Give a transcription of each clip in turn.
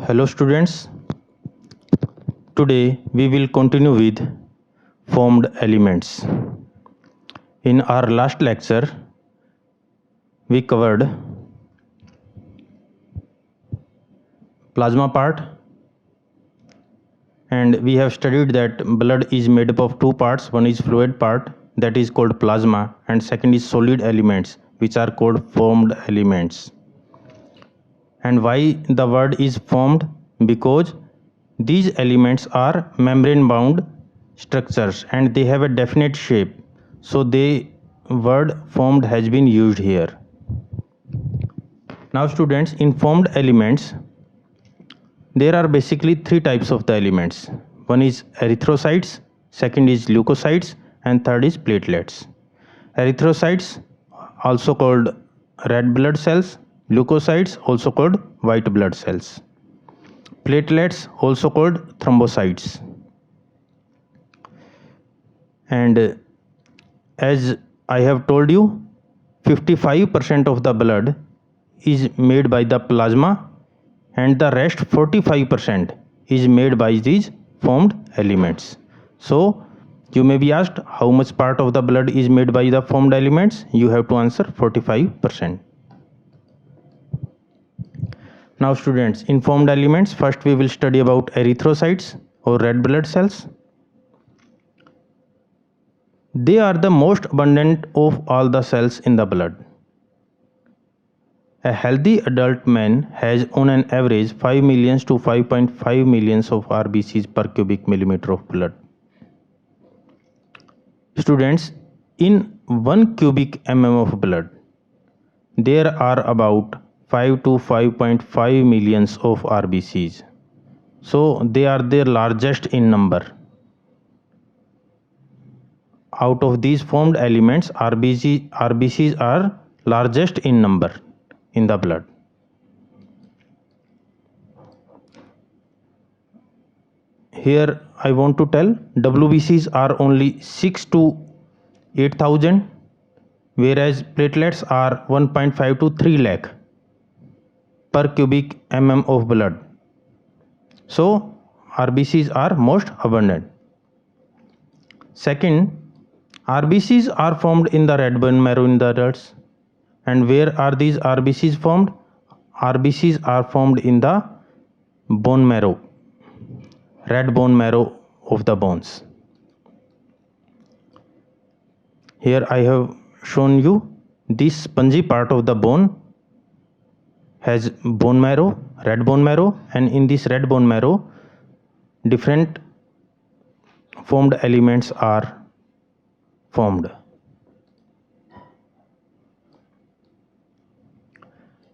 Hello students, today we will continue with formed elements. In our last lecture, we covered plasma part and we have studied that blood is made up of two parts. One is fluid part, that is called plasma, and second is solid elements, which are called formed elements. And why the word is formed? Because these elements are membrane bound structures and they have a definite shape, so the word formed has been used here. Now students, in formed elements there are basically three types of the elements. One is erythrocytes, second is leukocytes, and third is platelets. Erythrocytes, also called red blood cells, leukocytes, also called white blood cells, platelets, also called thrombocytes. And as I have told you, 55% of the blood is made by the plasma and the rest 45% is made by these formed elements. So you may be asked how much part of the blood is made by the formed elements. You have to answer 45%. Now students, in formed elements, first we will study about erythrocytes or red blood cells. They are the most abundant of all the cells in the blood. A healthy adult man has on an average 5 million to 5.5 million of RBCs per cubic millimeter of blood. Students, in 1 cubic mm of blood, there are about 5 to 5.5 millions of RBCs. So they are the largest in number. Out of these formed elements, RBCs are largest in number in the blood. Here I want to tell WBCs are only 6 to 8,000, whereas platelets are 1.5 to 3 lakh per cubic mm of blood. So RBCs are most abundant. Second, RBCs are formed in the red bone marrow in the adults. And where are these RBCs formed? RBCs are formed in the bone marrow, red bone marrow of the bones. Here I have shown you this spongy part of the bone has bone marrow, red bone marrow, and in this red bone marrow different formed elements are formed.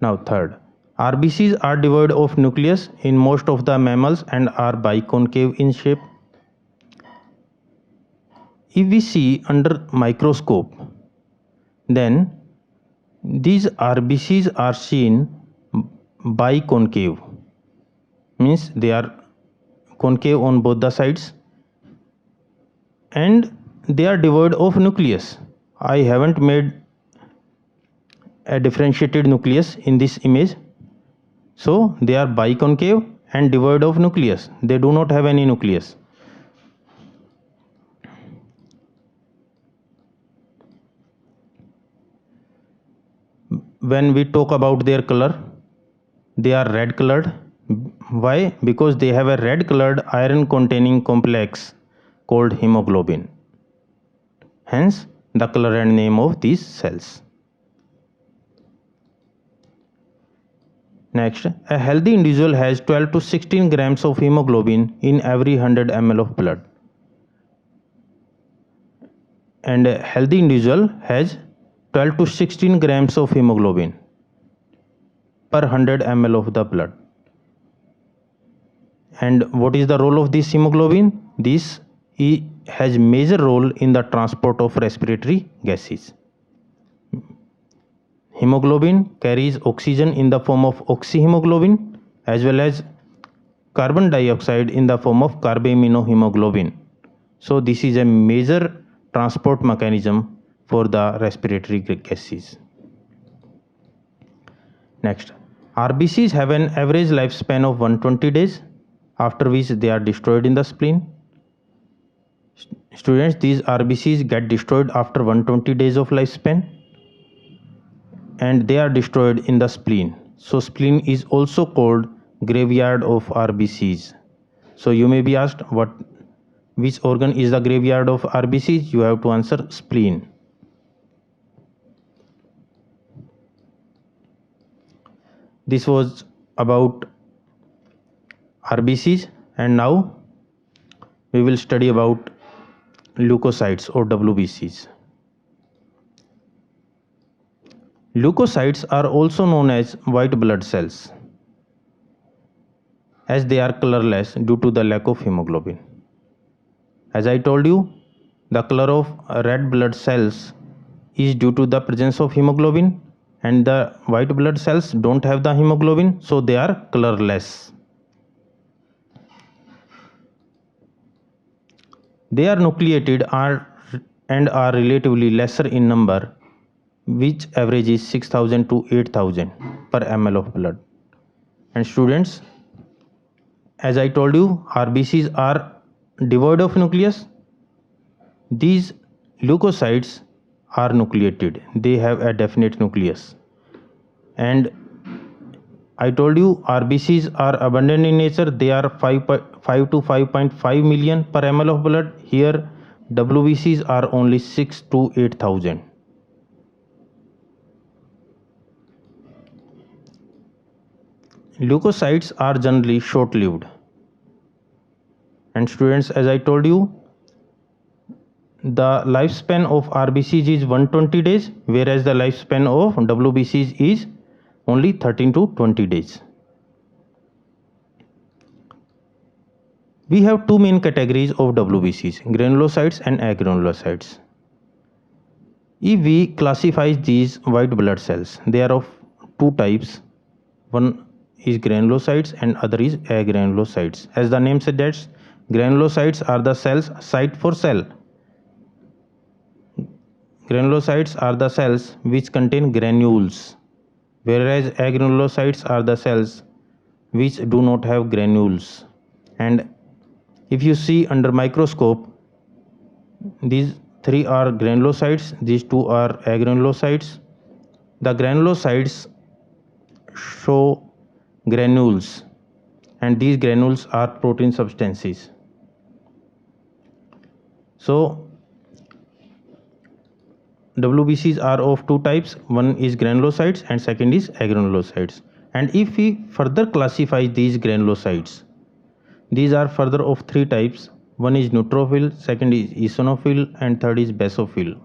Now third, RBCs are devoid of nucleus in most of the mammals and are biconcave in shape. If we see under microscope, then these RBCs are seen biconcave, means they are concave on both the sides and they are devoid of nucleus. I haven't made a differentiated nucleus in this image, so they are biconcave and devoid of nucleus. They do not have any nucleus. When we talk about their color, they are red colored. Why? Because they have a red colored iron containing complex called hemoglobin. Hence the color and name of these cells. Next, a healthy individual has 12 to 16 grams of hemoglobin in every 100 ml of blood. And a healthy individual has 12 to 16 grams of hemoglobin per 100 ml of the blood. And what is the role of this hemoglobin? This has major role in the transport of respiratory gases. Hemoglobin carries oxygen in the form of oxyhemoglobin as well as carbon dioxide in the form of carbaminohemoglobin. So this is a major transport mechanism for the respiratory gases. Next, RBCs have an average lifespan of 120 days, after which they are destroyed in the spleen. Students, these RBCs get destroyed after 120 days of lifespan and they are destroyed in the spleen. So spleen is also called graveyard of RBCs. So you may be asked which organ is the graveyard of RBCs? You have to answer spleen. This was about RBCs, and now we will study about leukocytes or WBCs. Leukocytes are also known as white blood cells, as they are colorless due to the lack of hemoglobin. As I told you, the color of red blood cells is due to the presence of hemoglobin, and the white blood cells don't have the hemoglobin, so they are colorless. They are nucleated and are relatively lesser in number, which averages 6,000 to 8,000 per ml of blood. And students, as I told you, RBCs are devoid of nucleus. These leukocytes are nucleated. They have a definite nucleus. And I told you RBCs are abundant in nature. They are 5 to 5.5 million per ml of blood. Here WBCs are only 6 to 8,000. Leukocytes are generally short-lived. And students, as I told you, the lifespan of RBCs is 120 days, whereas the lifespan of WBCs is only 13 to 20 days. We have two main categories of WBCs, granulocytes and agranulocytes. If we classify these white blood cells, they are of two types. One is granulocytes and other is agranulocytes. As the name suggests, granulocytes are the cells site for cell. Granulocytes are the cells which contain granules, whereas agranulocytes are the cells which do not have granules. And if you see under microscope, these three are granulocytes, these two are agranulocytes. The granulocytes show granules, and these granules are protein substances. So WBCs are of two types. One is granulocytes and second is agranulocytes. And if we further classify these granulocytes, these are further of three types. One is neutrophil, second is eosinophil, and third is basophil.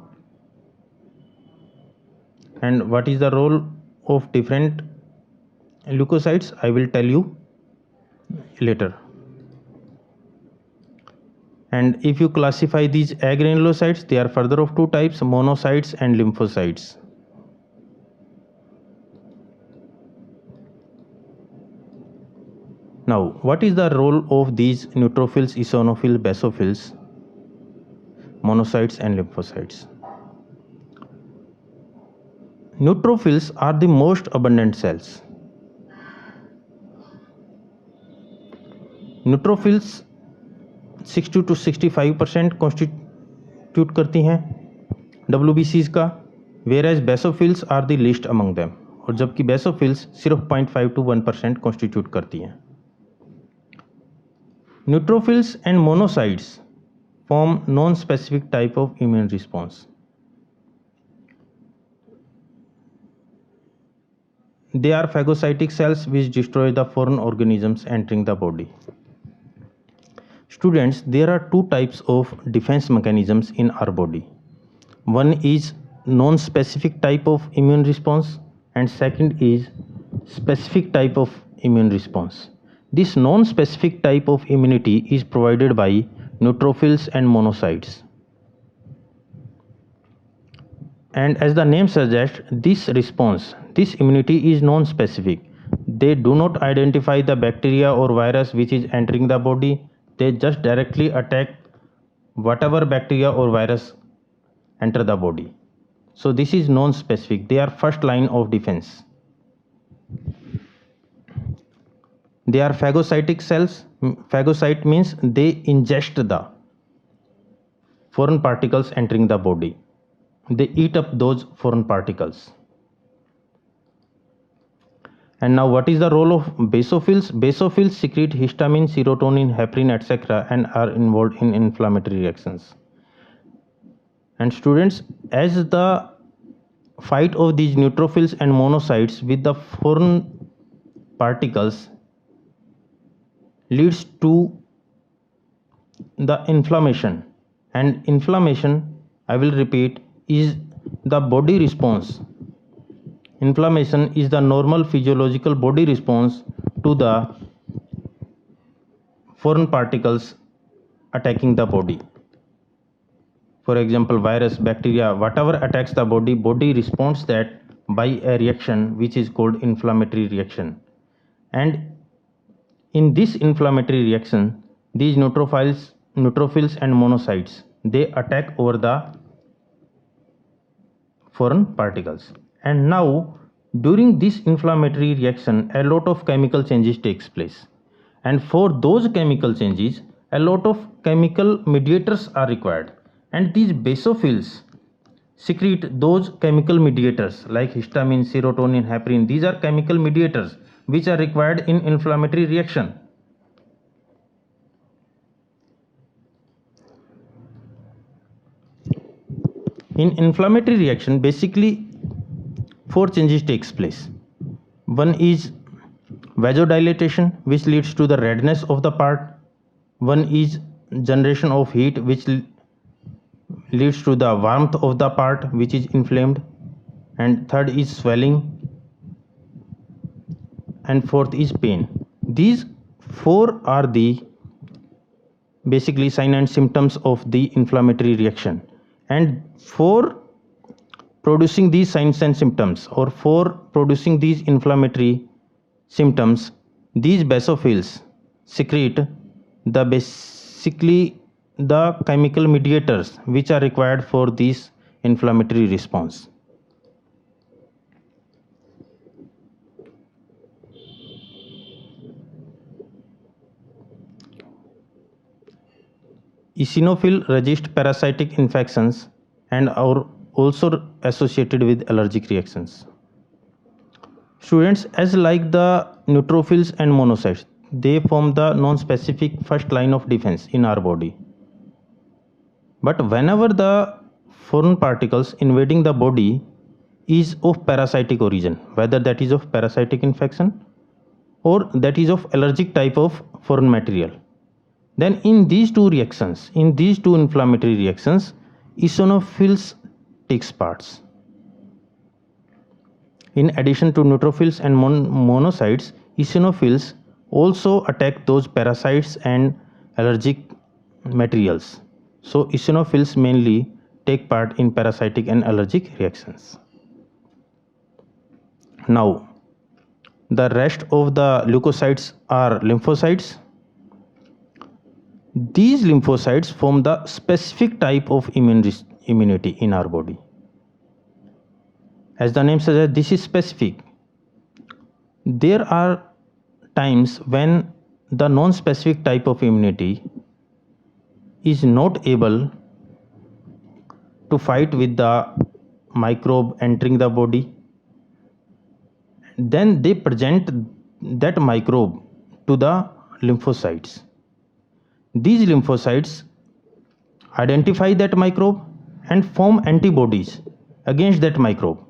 And what is the role of different leukocytes? I will tell you later. And if you classify these agranulocytes, they are further of two types, monocytes and lymphocytes. Now, what is the role of these neutrophils, eosinophils, basophils, monocytes and lymphocytes? Neutrophils are the most abundant cells. Neutrophils 60 to 65% constitute करती हैं WBCs का, whereas basophils are the least among them, और जबकि basophils सिर्फ 0.5 to 1% constitute करती हैं. Neutrophils and monocytes form non-specific type of immune response. They are phagocytic cells which destroy the foreign organisms entering the body. Students, there are two types of defense mechanisms in our body. One is non-specific type of immune response and second is specific type of immune response. This non-specific type of immunity is provided by neutrophils and monocytes. And as the name suggests, this immunity is non-specific. They do not identify the bacteria or virus which is entering the body. They just directly attack whatever bacteria or virus enter the body. So this is non-specific. They are first line of defense. They are phagocytic cells. Phagocyte means they ingest the foreign particles entering the body. They eat up those foreign particles. And now what is the role of basophils? Basophils secrete histamine, serotonin, heparin, etc. and are involved in inflammatory reactions. And students, as the fight of these neutrophils and monocytes with the foreign particles leads to the inflammation, and inflammation, I will repeat, is the body response. Inflammation is the normal physiological body response to the foreign particles attacking the body. For example, virus, bacteria, whatever attacks the body, body responds that by a reaction which is called inflammatory reaction. And in this inflammatory reaction, these neutrophils and monocytes, they attack over the foreign particles. And now during this inflammatory reaction, a lot of chemical changes takes place, and for those chemical changes a lot of chemical mediators are required, and these basophils secrete those chemical mediators like histamine, serotonin, heparin. These are chemical mediators which are required in inflammatory reaction. In inflammatory reaction, basically four changes takes place. One is vasodilatation, which leads to the redness of the part. One is generation of heat, which leads to the warmth of the part which is inflamed. And third is swelling. And fourth is pain. These four are the basically sign and symptoms of the inflammatory reaction. And for producing these signs and symptoms, or for producing these inflammatory symptoms, these basophils secrete the basically the chemical mediators which are required for this inflammatory response. Eosinophil resist parasitic infections and are also associated with allergic reactions. Students, as like the neutrophils and monocytes, they form the non-specific first line of defense in our body. But whenever the foreign particles invading the body is of parasitic origin, whether that is of parasitic infection or that is of allergic type of foreign material, then in these two reactions, in these two inflammatory reactions, eosinophils takes parts. In addition to neutrophils and monocytes, eosinophils also attack those parasites and allergic materials. So eosinophils mainly take part in parasitic and allergic reactions. Now, the rest of the leukocytes are lymphocytes. These lymphocytes form the specific type of immunity in our body. As the name suggests, this is specific. There are times when the non-specific type of immunity is not able to fight with the microbe entering the body. Then they present that microbe to the lymphocytes. These lymphocytes identify that microbe and form antibodies against that microbe.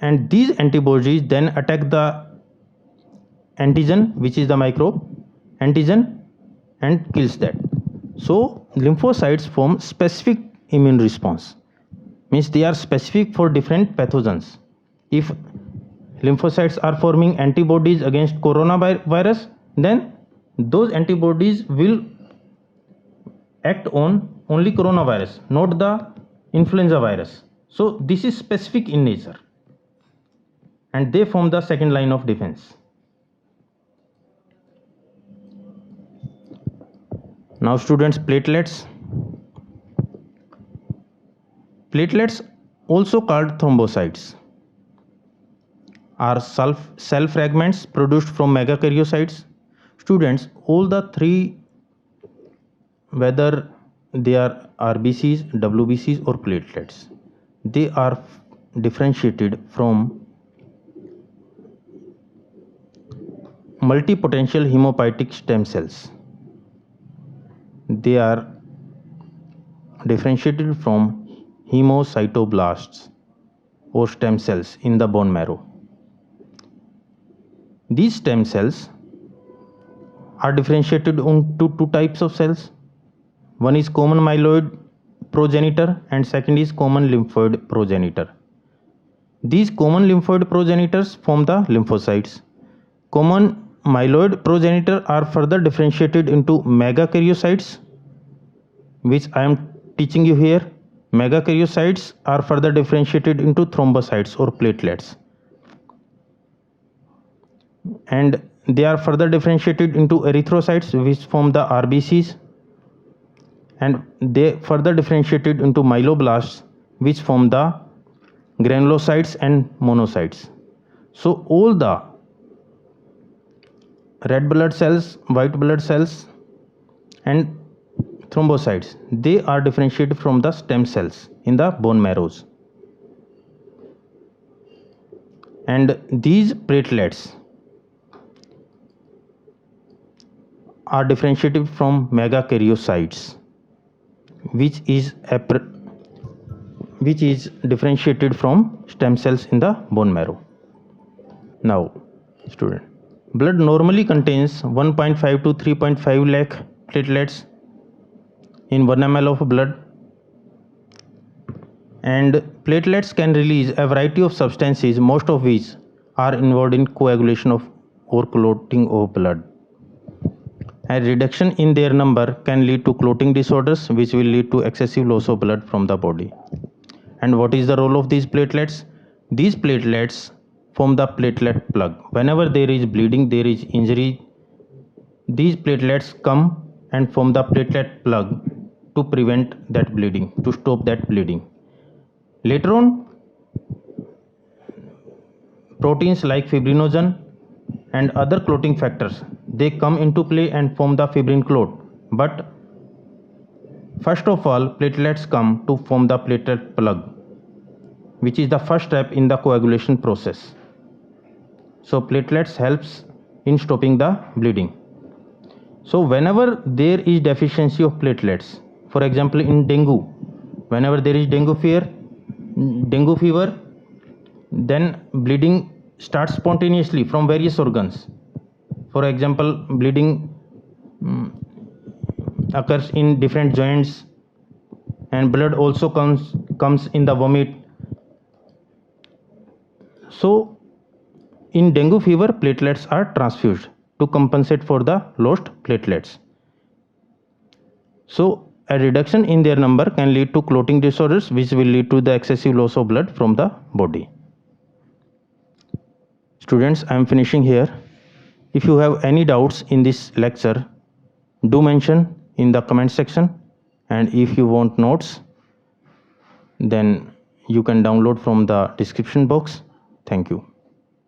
And these antibodies then attack the antigen, which is the microbe antigen, and kills that. So lymphocytes form specific immune response, means they are specific for different pathogens. If lymphocytes are forming antibodies against coronavirus, then those antibodies will act on only coronavirus, not the influenza virus. So this is specific in nature, and they form the second line of defense. Now students, platelets. Platelets, also called thrombocytes. are cell fragments produced from megakaryocytes. Students, all the three, whether they are RBCs, WBCs or platelets, they are differentiated from multipotential hemopoietic stem cells. They are differentiated from hemocytoblasts or stem cells in the bone marrow. These stem cells are differentiated into two types of cells. One is common myeloid progenitor and second is common lymphoid progenitor. These common lymphoid progenitors form the lymphocytes. Common myeloid progenitor are further differentiated into megakaryocytes, which I am teaching you here. Megakaryocytes are further differentiated into thrombocytes or platelets, and they are further differentiated into erythrocytes, which form the RBCs, and they further differentiated into myeloblasts, which form the granulocytes and monocytes. So all the red blood cells, white blood cells and thrombocytes, they are differentiated from the stem cells in the bone marrows. And these platelets are differentiated from megakaryocytes, which is differentiated from stem cells in the bone marrow. Now, student, blood normally contains 1.5 to 3.5 lakh platelets in 1 ml of blood, and platelets can release a variety of substances, most of which are involved in coagulation of or clotting of blood. A reduction in their number can lead to clotting disorders, which will lead to excessive loss of blood from the body. And what is the role of these platelets? These platelets form the platelet plug. Whenever there is bleeding, there is injury, these platelets come and form the platelet plug to prevent that bleeding, to stop that bleeding. Later on, proteins like fibrinogen and other clotting factors, they come into play and form the fibrin clot. But first of all, platelets come to form the platelet plug, which is the first step in the coagulation process. So platelets helps in stopping the bleeding. So whenever there is deficiency of platelets, for example in dengue, whenever there is dengue fever, then bleeding starts spontaneously from various organs. For example, bleeding occurs in different joints, and blood also comes in the vomit. So in dengue fever, platelets are transfused to compensate for the lost platelets. So a reduction in their number can lead to clotting disorders, which will lead to the excessive loss of blood from the body. Students, I am finishing here. If you have any doubts in this lecture, do mention in the comment section, and if you want notes, then you can download from the description box. Thank you.